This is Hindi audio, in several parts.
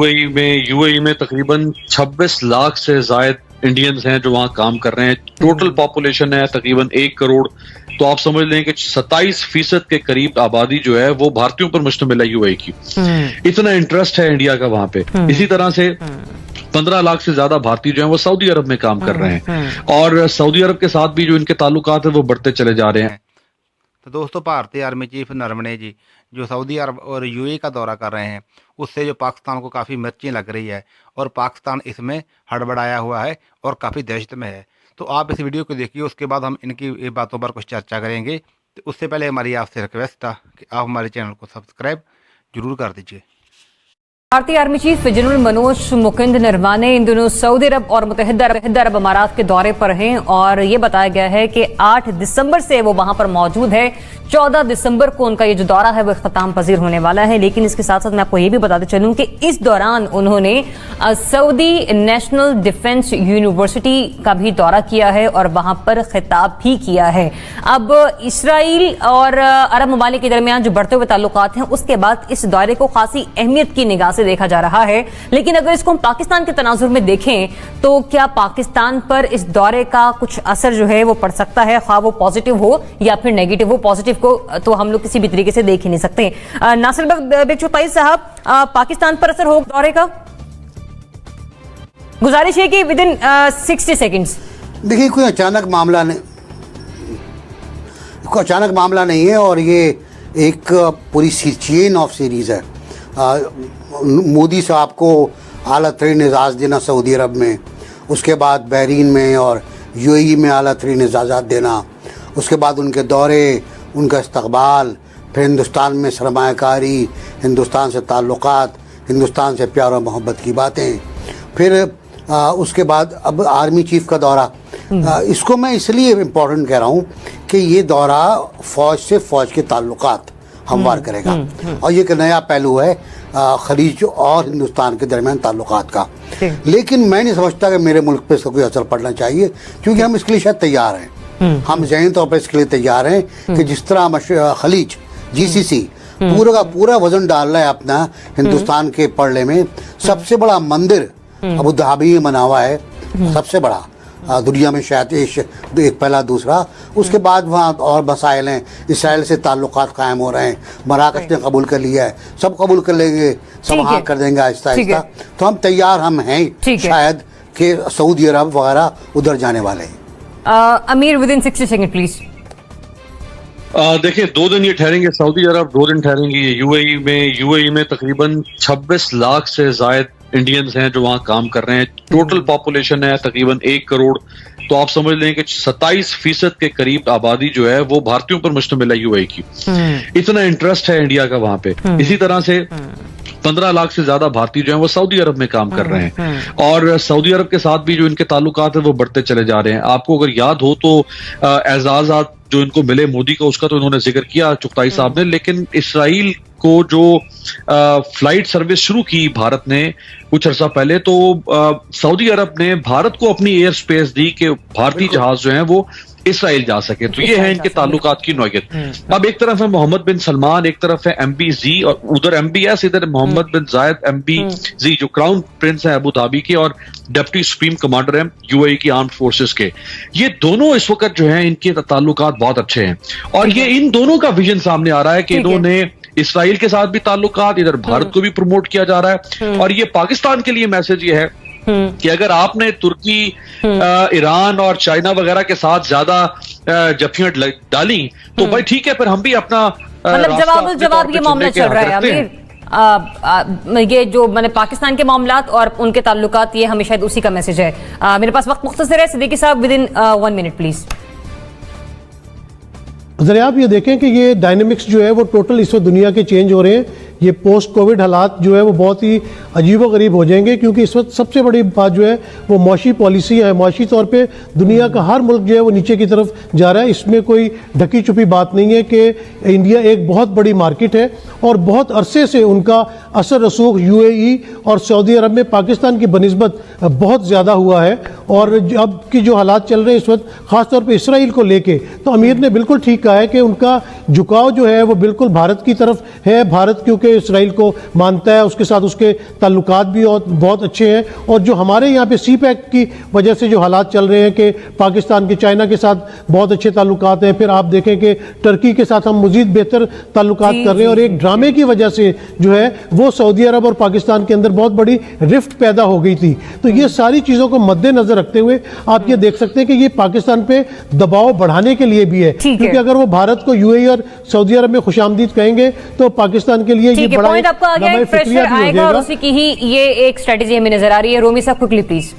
यूएई में तकरीबन 26 लाख से जायद इंडियंस हैं जो वहाँ काम कर रहे हैं। टोटल पॉपुलेशन है तकरीबन 1 करोड़। तो आप समझ लें कि 27% के करीब आबादी जो है वो भारतीयों पर मुश्तमिल है यूएई की। इतना इंटरेस्ट है इंडिया का वहां पे। इसी तरह से 15 लाख से ज्यादा भारतीय जो हैं वो सऊदी अरब में काम कर रहे हैं और सऊदी अरब के साथ भी जो इनके ताल्लुकात है वो बढ़ते चले जा रहे हैं। तो दोस्तों, भारतीय आर्मी चीफ नरवणे जी जो सऊदी अरब और यूएई का दौरा कर रहे हैं, उससे जो पाकिस्तान को काफ़ी मिर्ची लग रही है और पाकिस्तान इसमें हड़बड़ाया हुआ है और काफ़ी दहशत में है। तो आप इस वीडियो को देखिए, उसके बाद हम इनकी बातों पर कुछ चर्चा करेंगे। तो उससे पहले हमारी आपसे रिक्वेस्ट था कि आप हमारे चैनल को सब्सक्राइब जरूर कर दीजिए। भारतीय army chief general Manoj Mukund Naravane इन दिनों सऊदी अरब और मुत्तहिदा अरब अमारात के दौरे पर हैं और ये बताया गया है कि 8 दिसंबर से वो वहां पर मौजूद है। 14 दिसंबर को उनका ये जो दौरा है वो इख्तिताम पजीर होने वाला है। लेकिन इसके साथ साथ मैं आपको ये भी बताते चलूं कि इस दौरान उन्होंने सऊदी नेशनल डिफेंस यूनिवर्सिटी का भी दौरा किया है और वहां पर खिताब भी किया है। अब इसराइल और अरब ममालिक के दरमियान जो बढ़ते हुए ताल्लुकात हैं, उसके बाद इस दौरे को खासी अहमियत की निगाह से देखा जा रहा है। लेकिन अगर इसको हम पाकिस्तान के तनाजुर में देखें तो क्या पाकिस्तान पर इस दौरे का कुछ असर जो है वो पड़ सकता है, ख्वाह वो पॉजिटिव हो या फिर नेगेटिव हो। पॉजिटिव को तो हम लोग किसी भी तरीके से देख ही नहीं सकते। नासिर बेग चौपाई साहब, पाकिस्तान पर असर हो दौरे का? गुजारिश है कि विद इन 60 सेकेंड्स। देखिए, कोई अचानक मामला नहीं है और ये एक पूरी चेन ऑफ सीरीज है। मोदी साहब को आला तरीन एजाज़ देना सऊदी अरब में, उसके बाद बहरीन में और यूएई में आला तरीन एजाज़ात देना, उसके बाद उनके दौरे, उनका इस्तकबाल, फिर हिंदुस्तान में सरमायाकारी, हिंदुस्तान से ताल्लुकात, हिंदुस्तान से प्यार और मोहब्बत की बातें, फिर उसके बाद अब आर्मी चीफ का दौरा। इसको मैं इसलिए इम्पोर्टेंट कह रहा हूँ कि ये दौरा फ़ौज से फ़ौज के ताल्लुकात हमवार करेगा और ये एक नया पहलू है खलीज और हिंदुस्तान के दरमियान ताल्लुकात का। लेकिन मैं नहीं समझता कि मेरे मुल्क पे इसका कोई असर पड़ना चाहिए, क्योंकि हम इसके लिए शायद तैयार हैं। हम ज़हनी तौर पर इसके लिए तैयार हैं कि जिस तरह खलीज GCC पूरा का पूरा वजन डाल रहा है अपना हिंदुस्तान के पड़े में। सबसे बड़ा मंदिर अबू धाबी में बना हुआ है, सबसे बड़ा दुनिया में शायद एक पहला, दूसरा। उसके बाद वहाँ और मसाइल हैं, इसराइल से ताल्लुकात कायम हो रहे हैं, मराकश ने कबूल कर लिया है, सब कबूल कर लेंगे, सब हाँ कर देंगे आहिस्ता आहिस्ता। तो हम तैयार हम हैं शायद कि सऊदी अरब वगैरह उधर जाने वाले हैं। अमीर, विद इन 60 सेकेंड प्लीज। देखिए, 2 दिन ये ठहरेंगे सऊदी अरब, 2 दिन ठहरेंगे ये यूएई में तकरीबन 26 लाख से जायद इंडियंस हैं जो वहाँ काम कर रहे हैं। टोटल पॉपुलेशन है तकरीबन 1 करोड़। तो आप समझ लें कि 27% के करीब आबादी जो है वो भारतीयों पर मुश्तमिल है यूएई की। इतना इंटरेस्ट है इंडिया का वहां पे। इसी तरह से 15 लाख से ज्यादा भारतीय जो हैं वो सऊदी अरब में काम कर रहे हैं और सऊदी अरब के साथ भी जो इनके ताल्लुकात है वो बढ़ते चले जा रहे हैं। आपको अगर याद हो तो एजाज़ात जो इनको मिले मोदी का, उसका तो इन्होंने जिक्र किया चुगताई साहब ने। लेकिन इसराइल को जो फ्लाइट सर्विस शुरू की भारत ने कुछ अर्सा पहले, तो सऊदी अरब ने भारत को अपनी एयर स्पेस दी कि भारतीय जहाज जो हैं वो इसराइल जा सके। तो ये है इनके ताल्लुकात की नौयत। अब एक तरफ है मोहम्मद बिन सलमान, एक तरफ है MBZ और उधर MBS, इधर मोहम्मद बिन जायद MBZ जो क्राउन प्रिंस है अबू धाबी के और डिप्टी सुप्रीम कमांडर हैं यूएई की आर्म्ड फोर्सेस के। ये दोनों इस वक्त जो है इनके ताल्लुकात बहुत अच्छे हैं और ये इन दोनों का विजन सामने आ रहा है कि इन्होंने इसराइल के साथ भी ताल्लुकात, इधर भारत को भी प्रमोट किया जा रहा है। और ये पाकिस्तान के लिए मैसेज ये है कि अगर आपने तुर्की, ईरान और चाइना वगैरह के साथ ज्यादा जफियां डाली तो भाई ठीक है, फिर हम भी अपना मतलब जवाब ये मामला चल रहा है अमीर। ये जो मैंने पाकिस्तान के मामलात और उनके ताल्लुकात, ये हमें शायद उसी का मैसेज है। मेरे पास वक्त मुख्तसर है। सिद्दीकी साहब, विद इन 1 मिनट प्लीज। जरा आप ये देखें कि ये डायनेमिक्स जो है वो टोटल इस वक्त दुनिया के चेंज हो रहे हैं। ये पोस्ट कोविड हालात जो है वो बहुत ही अजीब व गरीब हो जाएंगे, क्योंकि इस वक्त सबसे बड़ी बात जो है वो मौशी पॉलिसी है। मौशी तौर पे दुनिया का हर मुल्क जो है वो नीचे की तरफ जा रहा है। इसमें कोई ढकी छुपी बात नहीं है कि इंडिया एक बहुत बड़ी मार्केट है और बहुत अरसे से उनका असर रसूख यूएई और सऊदी अरब में पाकिस्तान की बनिस्बत बहुत ज़्यादा हुआ है। और अब की जो हालात चल रहे हैं इस वक्त, ख़ासतौर पर इसराइल को लेके, तो अमीर ने बिल्कुल ठीक कहा है कि उनका झुकाव जो है वो बिल्कुल भारत की तरफ है। भारत क्योंकि से इसराइल को मानता है, उसके साथ उसके ताल्लुकात भी बहुत अच्छे हैं। और जो हमारे यहाँ पे सी पैक की वजह से जो हालात चल रहे हैं कि पाकिस्तान के चाइना के साथ बहुत अच्छे ताल्लुकात हैं, फिर आप देखें कि टर्की के साथ हम मजीद बेहतर ताल्लुकात कर रहे हैं, और एक ड्रामे की वजह से जो है वो सऊदी अरब और पाकिस्तान के अंदर बहुत बड़ी रिफ्ट पैदा हो गई थी। तो ये सारी चीज़ों को मद्देनजर रखते हुए आप ये देख सकते हैं कि ये पाकिस्तान पे दबाव बढ़ाने के लिए भी है, क्योंकि अगर वो भारत को यूएई और सऊदी अरब में खुशामदीद कहेंगे तो पाकिस्तान के लिए ये बड़ा पॉइंट आपका आ गया, प्रेशर आएगा और उसी की ही ये एक स्ट्रेटेजी हमें नजर आ रही है। रोमी साहब क्विकली प्लीज।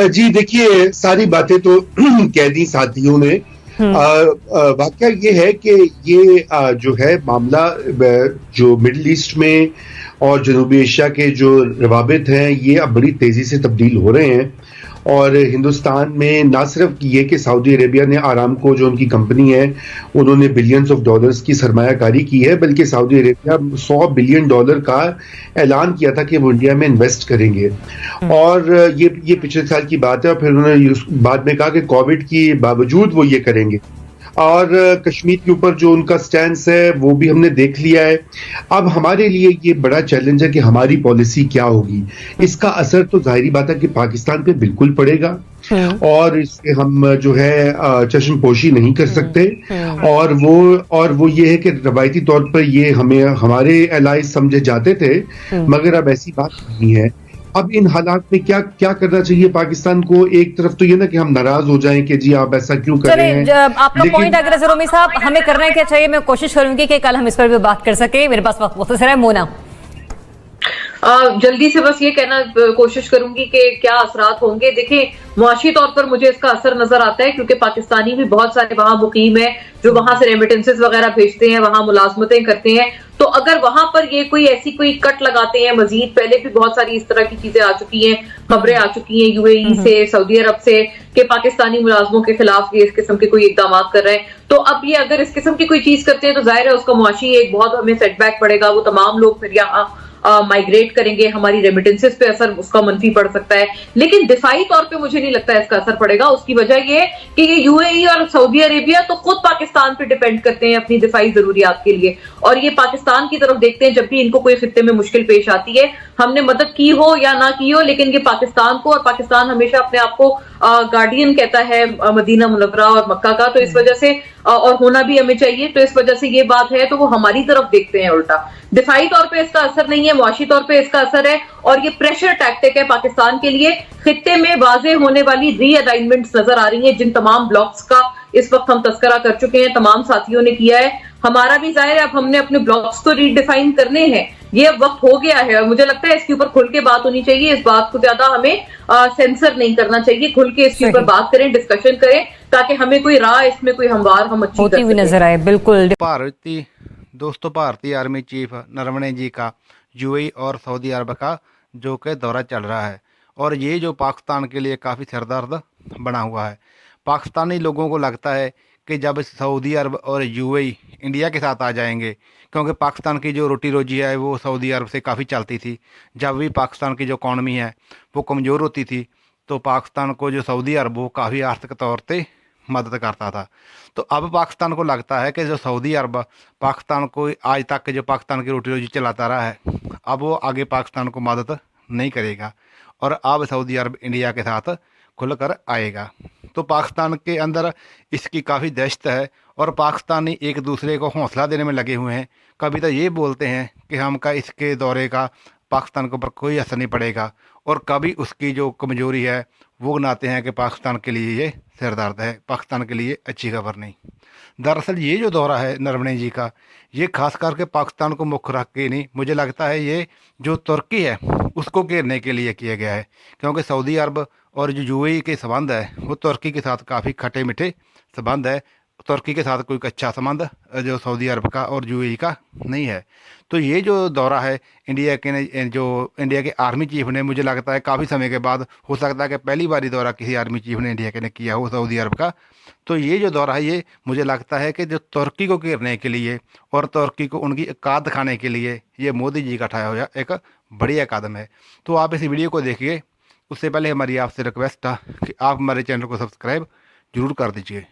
जी देखिए, सारी बातें तो कह दी साथियों ने। वाकया ये है कि ये जो है मामला जो मिडिल ईस्ट में और जनूबी एशिया के जो रवाबित हैं ये अब बड़ी तेजी से तब्दील हो रहे हैं। और हिंदुस्तान में ना सिर्फ ये कि सऊदी अरेबिया ने आरामको जो उनकी कंपनी है उन्होंने बिलियंस ऑफ डॉलर्स की सरमायाकारी की है, बल्कि सऊदी अरेबिया $100 बिलियन का ऐलान किया था कि वो इंडिया में इन्वेस्ट करेंगे। और ये पिछले साल की बात है, और फिर उन्होंने बाद में कहा कि कोविड की बावजूद वो ये करेंगे। और कश्मीर के ऊपर जो उनका स्टैंस है वो भी हमने देख लिया है। अब हमारे लिए ये बड़ा चैलेंज है कि हमारी पॉलिसी क्या होगी। इसका असर तो जाहिर बात है कि पाकिस्तान पे बिल्कुल पड़ेगा, और इससे हम जो है चश्मपोशी नहीं कर सकते। और वो ये है कि रवायती तौर पर ये हमें हमारे एलाइज समझे जाते थे, मगर अब ऐसी बात नहीं है। अब इन हालात में क्या क्या करना चाहिए पाकिस्तान को? एक तरफ तो ये ना कि हम नाराज हो जाएं कि जी आप ऐसा क्यों कर रहे हैं। आपका पॉइंट अगर रोमी साहब, हमें करना क्या चाहिए, मैं कोशिश करूंगी कि कल हम इस पर भी बात कर सके। मेरे पास वक्त बहुत सारा है। मोना, जल्दी से बस ये कहना कोशिश करूंगी कि क्या असरात होंगे। देखें, मुआशी तौर पर मुझे इसका असर नजर आता है, क्योंकि पाकिस्तानी भी बहुत सारे वहां मुकीम है जो वहां से रेमिटेंसेस वगैरह भेजते हैं, वहां मुलाजमतें करते हैं। तो अगर वहां पर ये कोई ऐसी कोई कट लगाते हैं मजीद, पहले भी बहुत सारी इस तरह की चीजें आ चुकी हैं, खबरें आ चुकी हैं यूएई से, सऊदी अरब से, कि पाकिस्तानी मुलाजमों के खिलाफ ये इस किस्म के कोई इकदाम कर रहे हैं। तो अब ये अगर इस किस्म की कोई चीज करते हैं तो जाहिर है उसका मुआशी एक बहुत हमें सेटबैक पड़ेगा। वो तमाम लोग फिर यहाँ माइग्रेट करेंगे, हमारी रेमिटेंसेस पे असर उसका मंफी पड़ सकता है। लेकिन दिफाई तौर पे मुझे नहीं लगता इसका असर पड़ेगा। उसकी वजह ये है कि ये यूएई और सऊदी अरेबिया तो खुद पाकिस्तान पे डिपेंड करते हैं अपनी दिफाई जरूरियात के लिए, और ये पाकिस्तान की तरफ देखते हैं जब भी इनको कोई खित्ते में मुश्किल पेश आती है। हमने मदद की हो या ना की हो, लेकिन ये पाकिस्तान को, और पाकिस्तान हमेशा अपने आप को गार्डियन कहता है मदीना मुनव्वरा और मक्का का, तो इस वजह से, और होना भी हमें चाहिए, तो इस वजह से ये बात है, तो वो हमारी तरफ देखते हैं उल्टा। दिफाई तौर पे इसका असर नहीं है, मुआशी तौर पे इसका असर है, और ये प्रेशर टैक्टिक है पाकिस्तान के लिए। खित्ते में वाजे होने वाली रीअलाइनमेंट्स नजर आ रही हैं, जिन तमाम ब्लॉक्स का इस वक्त हम तस्करा कर चुके हैं, तमाम साथियों ने किया है, हमारा भी जाहिर है। अब हमने अपने ब्लॉक्स को रीडिफाइन करने हैं, ये अब वक्त हो गया है, और मुझे लगता है इसके ऊपर खुल के बात होनी चाहिए। इस बात को ज्यादा हमें सेंसर नहीं करना चाहिए, खुल के इसके ऊपर बात करें, डिस्कशन करें, ताकि हमें कोई राह इसमें कोई हमवार हम अच्छी होती हुई नजर आए। बिल्कुल। भारतीय आर्मी चीफ नरवणे जी का यूएई और सऊदी अरब का जो कि दौरा चल रहा है, और ये जो पाकिस्तान के लिए काफ़ी सरदर्द बना हुआ है। पाकिस्तानी लोगों को लगता है कि जब सऊदी अरब और यूएई इंडिया के साथ आ जाएंगे, क्योंकि पाकिस्तान की जो रोटी रोजी है वो सऊदी अरब से काफ़ी चलती थी। जब भी पाकिस्तान की जो इकॉनमी है वो कमज़ोर होती थी, तो पाकिस्तान को जो सऊदी अरब वो काफ़ी आर्थिक तौर पे मदद करता था। तो अब पाकिस्तान को लगता है कि जो सऊदी अरब पाकिस्तान को आज तक जो पाकिस्तान की रोटी रोजी चलाता रहा है, अब वो आगे पाकिस्तान को मदद नहीं करेगा, और अब सऊदी अरब इंडिया के साथ खुलकर आएगा। तो पाकिस्तान के अंदर इसकी काफ़ी दहशत है, और पाकिस्तानी एक दूसरे को हौसला देने में लगे हुए हैं। कभी तो ये बोलते हैं कि हमका इसके दौरे का पाकिस्तान के ऊपर कोई असर नहीं पड़ेगा, और कभी उसकी जो कमज़ोरी है वो गिनाते हैं कि पाकिस्तान के लिए ये सिरदर्द है, पाकिस्तान के लिए अच्छी खबर नहीं। दरअसल ये जो दौरा है नरवणे जी का, ये खास करके पाकिस्तान को मुख्य रख के नहीं, मुझे लगता है ये जो तुर्की है उसको घेरने के लिए किया गया है, क्योंकि सऊदी अरब और जो यूएई के संबंध है वो तुर्की के साथ काफ़ी खट्टे मीठे संबंध है। तुर्की के साथ कोई अच्छा संबंध जो सऊदी अरब का और यूएई का नहीं है। तो ये जो दौरा है इंडिया के आर्मी चीफ ने, मुझे लगता है काफ़ी समय के बाद, हो सकता है कि पहली बार दौरा किसी आर्मी चीफ ने इंडिया के ने किया हो सऊदी अरब का। तो ये जो दौरा है ये मुझे लगता है कि जो तुर्की को घेरने के लिए और तुर्की को उनकी औकात दिखाने के लिए ये मोदी जी का उठाया हुआ एक बढ़िया कदम है। तो आप इस वीडियो को देखिए। उससे पहले हमारी आपसे रिक्वेस्ट था कि आप हमारे चैनल को सब्सक्राइब जरूर कर दीजिए।